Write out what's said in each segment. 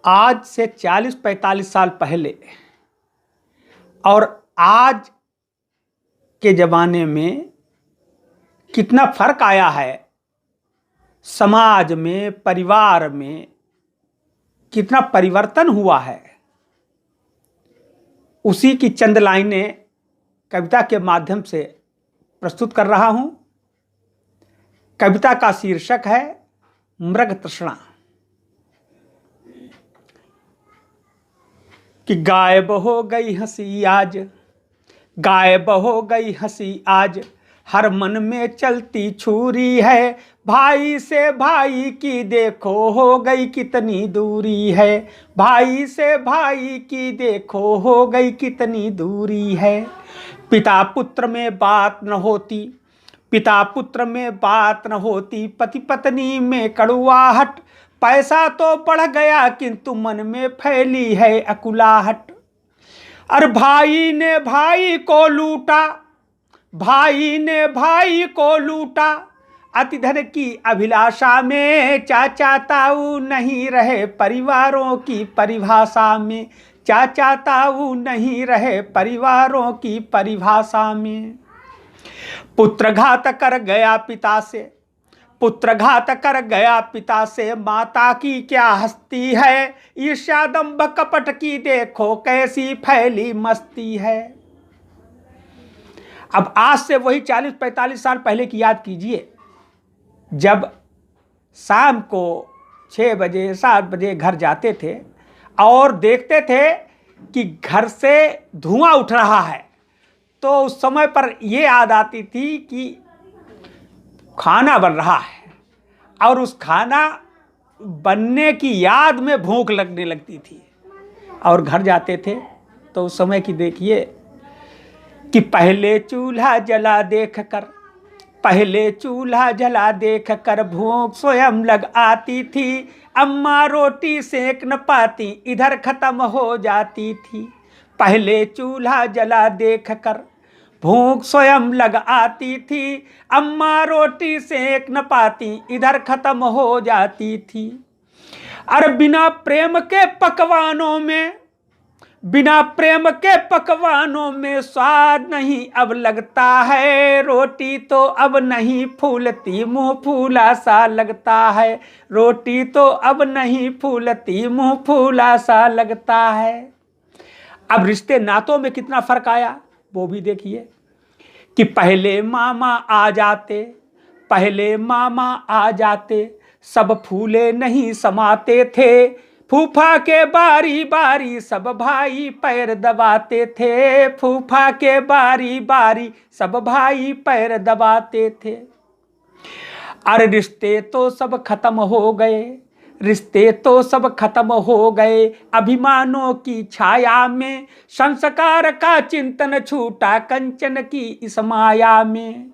आज से 40-45 साल पहले और आज के ज़माने में कितना फर्क आया है। समाज में, परिवार में कितना परिवर्तन हुआ है, उसी की चंद लाइनें कविता के माध्यम से प्रस्तुत कर रहा हूं। कविता का शीर्षक है मृग तृष्णा। कि गायब हो गई हंसी आज, गायब हो गई हंसी आज, हर मन में चलती छुरी है। भाई से भाई की देखो हो गई कितनी दूरी है, भाई से भाई की देखो हो गई कितनी दूरी है। पिता पुत्र में बात न होती, पिता पुत्र में बात न होती, पति पत्नी में कड़ुआहट। पैसा तो बढ़ गया किंतु मन में फैली है अकुलाहट। और भाई ने भाई को लूटा, भाई ने भाई को लूटा, अति धन की अभिलाषा में। चाचा ताऊ नहीं रहे परिवारों की परिभाषा में, चाचा ताऊ नहीं रहे परिवारों की परिभाषा में। पुत्र घात कर गया पिता से, पुत्र घात कर गया पिता से, माता की क्या हस्ती है। ईर्ष्या दंभ कपट की देखो कैसी फैली मस्ती है। अब आज से वही 40-45 साल पहले की याद कीजिए, जब शाम को 6 बजे 7 बजे घर जाते थे और देखते थे कि घर से धुआं उठ रहा है, तो उस समय पर ये याद आती थी कि खाना बन रहा है, और उस खाना बनने की याद में भूख लगने लगती थी और घर जाते थे। तो उस समय की देखिए कि पहले चूल्हा जला देख कर, पहले चूल्हा जला देख कर भूख स्वयं लग आती थी। अम्मा रोटी सेक न पाती इधर खत्म हो जाती थी। पहले चूल्हा जला देख कर भूख स्वयं लग आती थी, अम्मा रोटी सेक न पाती इधर खत्म हो जाती थी। और बिना प्रेम के पकवानों में, बिना प्रेम के पकवानों में स्वाद नहीं अब लगता है। रोटी तो अब नहीं फूलती मुंह फूला सा लगता है, रोटी तो अब नहीं फूलती मुंह फूला सा लगता है। अब रिश्ते नातों में कितना फर्क आया वो भी देखिए कि पहले मामा आ जाते, पहले मामा आ जाते, सब फूले नहीं समाते थे। फूफा के बारी बारी सब भाई पैर दबाते थे, फूफा के बारी बारी सब भाई पैर दबाते थे। अरे रिश्ते तो सब खत्म हो गए, रिश्ते तो सब खत्म हो गए, अभिमानों की छाया में। संस्कार का चिंतन छूटा कंचन की इस माया में,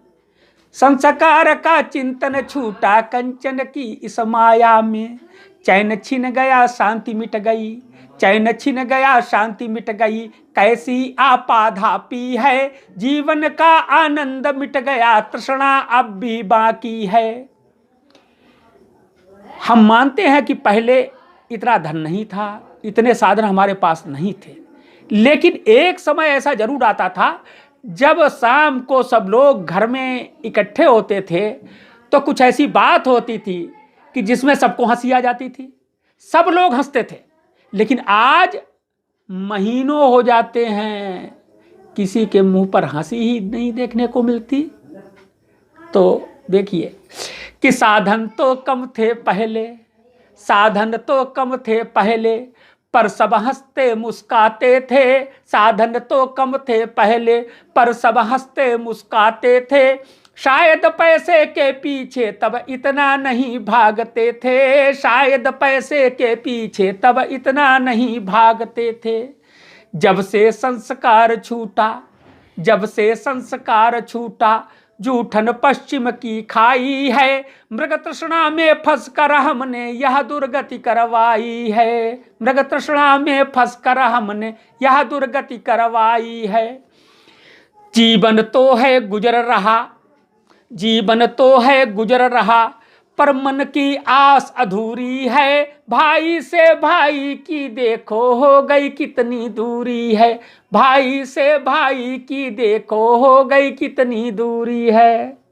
संस्कार का चिंतन छूटा कंचन की इस माया में। चैन छिन गया शांति मिट गई, चैन छिन गया शांति मिट गई, कैसी आपाधापी है। जीवन का आनंद मिट गया, तृष्णा अब भी बाकी है। हम मानते हैं कि पहले इतना धन नहीं था, इतने साधन हमारे पास नहीं थे, लेकिन एक समय ऐसा जरूर आता था जब शाम को सब लोग घर में इकट्ठे होते थे तो कुछ ऐसी बात होती थी कि जिसमें सबको हंसी आ जाती थी, सब लोग हंसते थे। लेकिन आज महीनों हो जाते हैं किसी के मुंह पर हंसी ही नहीं देखने को मिलती। तो देखिए कि साधन तो कम थे पहले, साधन तो कम थे पहले, पर सब हंसते मुस्काते थे। साधन तो कम थे पहले, पर सब हंसते मुस्काते थे। शायद पैसे के पीछे तब इतना नहीं भागते थे, शायद पैसे के पीछे तब इतना नहीं भागते थे। जब से संस्कार छूटा, जब से संस्कार छूटा, जूठन पश्चिम की खाई है। मृग तृष्णा में फंस कर हमने यह दुर्गति करवाई है, मृग तृष्णा में फंस कर हमने यह दुर्गति करवाई है। जीवन तो है गुजर रहा, जीवन तो है गुजर रहा, पर मन की आस अधूरी है, भाई से भाई की देखो हो गई कितनी दूरी है, भाई से भाई की देखो हो गई कितनी दूरी है।